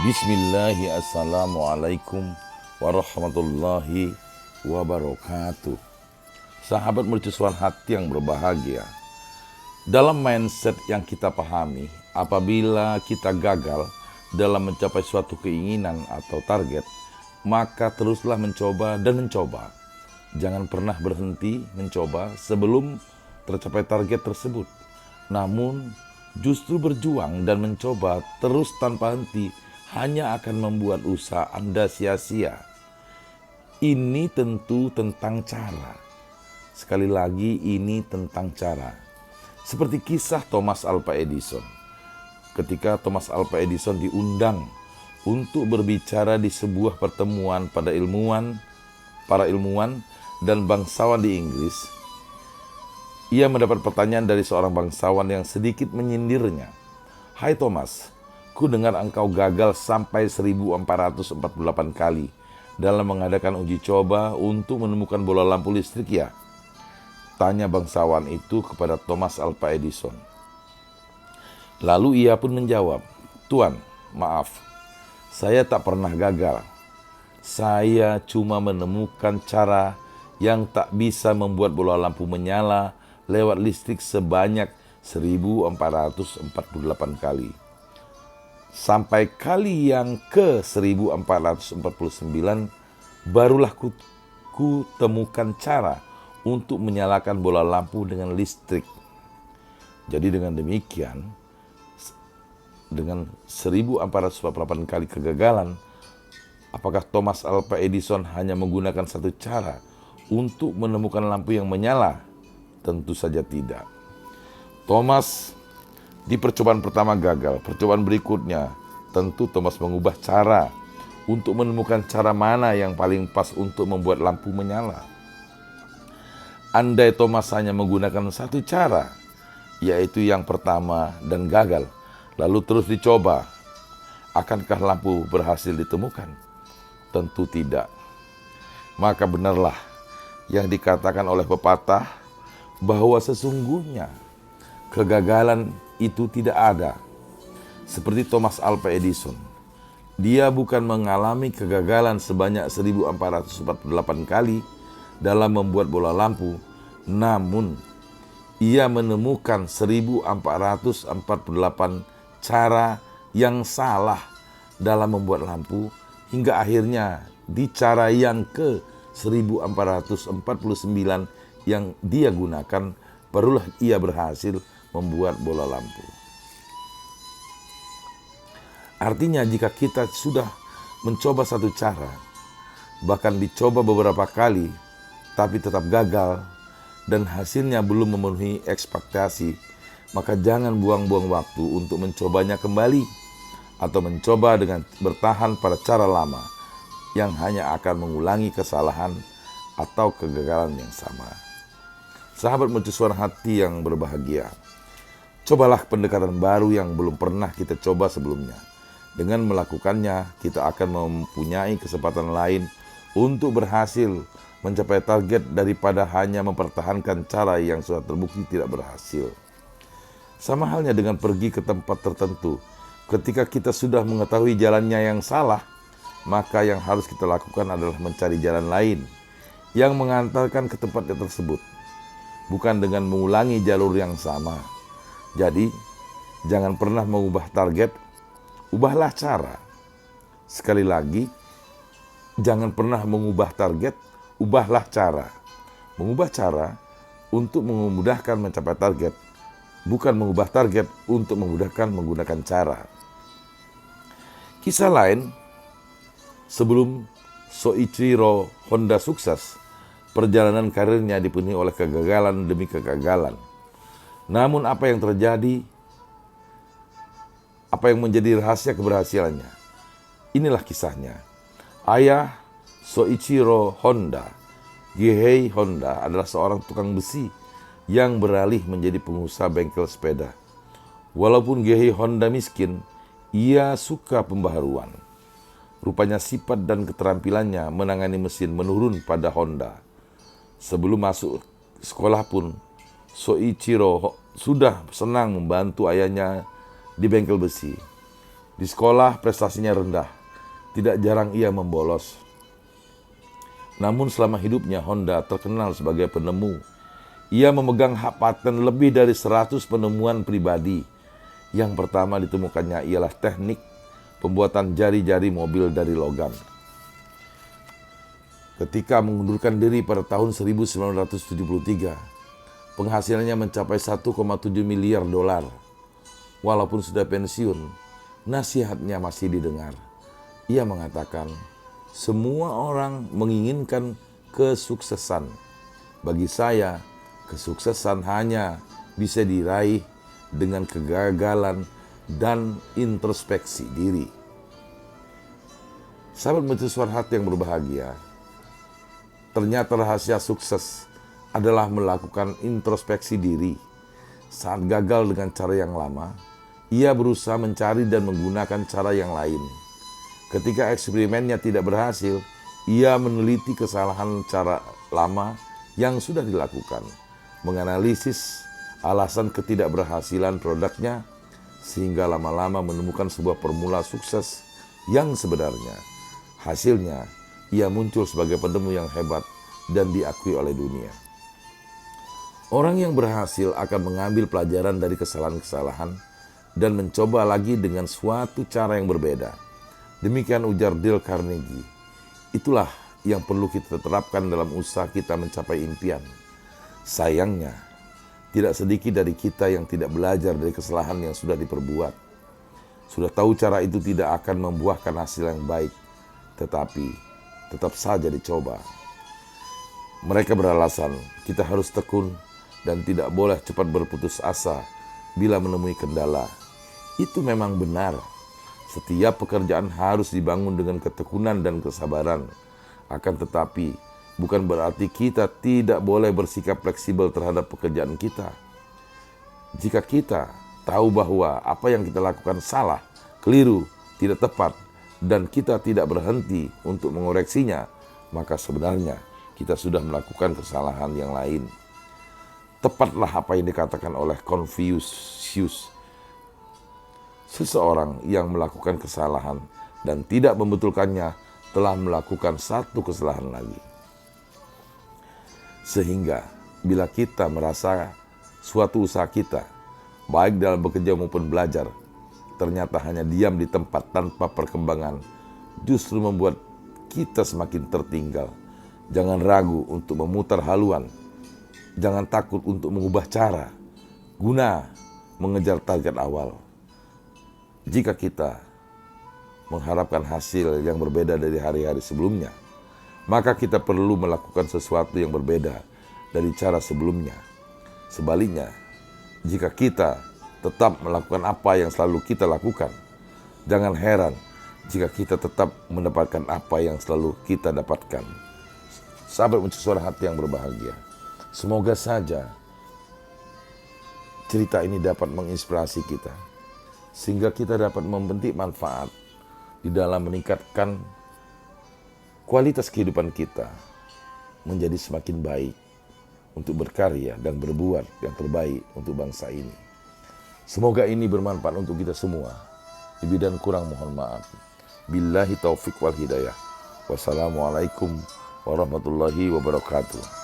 Bismillahi assalamualaikum warahmatullahi wabarakatuh. Sahabat mercusuar hati yang berbahagia, dalam mindset yang kita pahami, apabila kita gagal dalam mencapai suatu keinginan atau target, maka teruslah mencoba dan mencoba. Jangan pernah berhenti mencoba sebelum tercapai target tersebut. Namun, justru berjuang dan mencoba terus tanpa henti hanya akan membuat usaha Anda sia-sia. Ini tentu tentang cara. Sekali lagi, ini tentang cara. Seperti kisah Thomas Alva Edison. Ketika Thomas Alva Edison diundang untuk berbicara di sebuah pertemuan para ilmuwan dan bangsawan di Inggris, ia mendapat pertanyaan dari seorang bangsawan yang sedikit menyindirnya. "Hai Thomas, ku dengar engkau gagal sampai 1448 kali dalam mengadakan uji coba untuk menemukan bola lampu listrik ya?" Tanya bangsawan itu kepada Thomas Alva Edison. Lalu ia pun menjawab, "Tuan, maaf, saya tak pernah gagal. Saya cuma menemukan cara yang tak bisa membuat bola lampu menyala lewat listrik sebanyak 1448 kali. Sampai kali yang ke 1449 barulah ku temukan cara untuk menyalakan bola lampu dengan listrik." Jadi dengan demikian, dengan 1448 kali kegagalan, apakah Thomas Alva Edison hanya menggunakan satu cara untuk menemukan lampu yang menyala? Tentu saja tidak. Thomas di percobaan pertama gagal, percobaan berikutnya tentu Thomas mengubah cara untuk menemukan cara mana yang paling pas untuk membuat lampu menyala. Andai Thomas hanya menggunakan satu cara, yaitu yang pertama dan gagal, lalu terus dicoba, akankah lampu berhasil ditemukan? Tentu tidak. Maka benarlah yang dikatakan oleh pepatah bahwa sesungguhnya kegagalan itu tidak ada. Seperti Thomas Alva Edison, dia bukan mengalami kegagalan sebanyak 1448 kali dalam membuat bola lampu, namun ia menemukan 1448 cara yang salah dalam membuat lampu, hingga akhirnya di cara yang ke 1449 yang dia gunakan, barulah ia berhasil membuat bola lampu. Artinya jika kita sudah mencoba satu cara, bahkan dicoba beberapa kali, tapi tetap gagal dan hasilnya belum memenuhi ekspektasi, maka jangan buang-buang waktu untuk mencobanya kembali atau mencoba dengan bertahan pada cara lama yang hanya akan mengulangi kesalahan atau kegagalan yang sama. Sahabat mercusuar hati yang berbahagia, cobalah pendekatan baru yang belum pernah kita coba sebelumnya. Dengan melakukannya, kita akan mempunyai kesempatan lain untuk berhasil mencapai target daripada hanya mempertahankan cara yang sudah terbukti tidak berhasil. Sama halnya dengan pergi ke tempat tertentu. Ketika kita sudah mengetahui jalannya yang salah, maka yang harus kita lakukan adalah mencari jalan lain yang mengantarkan ke tempat tersebut, bukan dengan mengulangi jalur yang sama. Jadi, jangan pernah mengubah target, ubahlah cara. Sekali lagi, jangan pernah mengubah target, ubahlah cara. Mengubah cara untuk memudahkan mencapai target, bukan mengubah target untuk memudahkan menggunakan cara. Kisah lain, sebelum Soichiro Honda sukses, perjalanan karirnya dipenuhi oleh kegagalan demi kegagalan. Namun apa yang terjadi? Apa yang menjadi rahasia keberhasilannya? Inilah kisahnya. Ayah Soichiro Honda, Gihei Honda, adalah seorang tukang besi yang beralih menjadi pengusaha bengkel sepeda. Walaupun Gihei Honda miskin, ia suka pembaharuan. Rupanya sifat dan keterampilannya menangani mesin menurun pada Honda. Sebelum masuk sekolah pun, Soichiro sudah senang membantu ayahnya di bengkel besi. Di sekolah prestasinya rendah, tidak jarang ia membolos. Namun selama hidupnya Honda terkenal sebagai penemu. Ia memegang hak paten lebih dari 100 penemuan pribadi. Yang pertama ditemukannya ialah teknik pembuatan jari-jari mobil dari logam. Ketika mengundurkan diri pada tahun 1973, penghasilannya mencapai 1,7 miliar dolar. Walaupun sudah pensiun, nasihatnya masih didengar. Ia mengatakan, semua orang menginginkan kesuksesan. Bagi saya, kesuksesan hanya bisa diraih dengan kegagalan dan introspeksi diri. Sahabat mercusuar hati yang berbahagia, ternyata rahasia sukses adalah melakukan introspeksi diri. Saat gagal dengan cara yang lama, ia berusaha mencari dan menggunakan cara yang lain. Ketika eksperimennya tidak berhasil, ia meneliti kesalahan cara lama yang sudah dilakukan, menganalisis alasan ketidakberhasilan produknya, sehingga lama-lama menemukan sebuah formula sukses yang sebenarnya. Hasilnya, ia muncul sebagai penemu yang hebat dan diakui oleh dunia. Orang yang berhasil akan mengambil pelajaran dari kesalahan-kesalahan dan mencoba lagi dengan suatu cara yang berbeda. Demikian ujar Dale Carnegie. Itulah yang perlu kita terapkan dalam usaha kita mencapai impian. Sayangnya, tidak sedikit dari kita yang tidak belajar dari kesalahan yang sudah diperbuat. Sudah tahu cara itu tidak akan membuahkan hasil yang baik, tetapi tetap saja dicoba. Mereka beralasan kita harus tekun dan tidak boleh cepat berputus asa bila menemui kendala. Itu memang benar. Setiap pekerjaan harus dibangun dengan ketekunan dan kesabaran. Akan tetapi, bukan berarti kita tidak boleh bersikap fleksibel terhadap pekerjaan kita. Jika kita tahu bahwa apa yang kita lakukan salah, keliru, tidak tepat, dan kita tidak berhenti untuk mengoreksinya, maka sebenarnya kita sudah melakukan kesalahan yang lain. Tepatlah apa yang dikatakan oleh Confucius. Seseorang yang melakukan kesalahan dan tidak membetulkannya telah melakukan satu kesalahan lagi. Sehingga bila kita merasa suatu usaha kita, baik dalam bekerja maupun belajar, ternyata hanya diam di tempat tanpa perkembangan, justru membuat kita semakin tertinggal. Jangan ragu untuk memutar haluan. Jangan takut untuk mengubah cara guna mengejar target awal. Jika kita mengharapkan hasil yang berbeda dari hari-hari sebelumnya, maka kita perlu melakukan sesuatu yang berbeda dari cara sebelumnya. Sebaliknya, jika kita tetap melakukan apa yang selalu kita lakukan, jangan heran jika kita tetap mendapatkan apa yang selalu kita dapatkan. Sahabat mercusuar hati yang berbahagia, semoga saja cerita ini dapat menginspirasi kita, sehingga kita dapat memetik manfaat di dalam meningkatkan kualitas kehidupan kita menjadi semakin baik untuk berkarya dan berbuat yang terbaik untuk bangsa ini. Semoga ini bermanfaat untuk kita semua. Lebih dan kurang mohon maaf. Billahi taufik wal hidayah. Wassalamualaikum warahmatullahi wabarakatuh.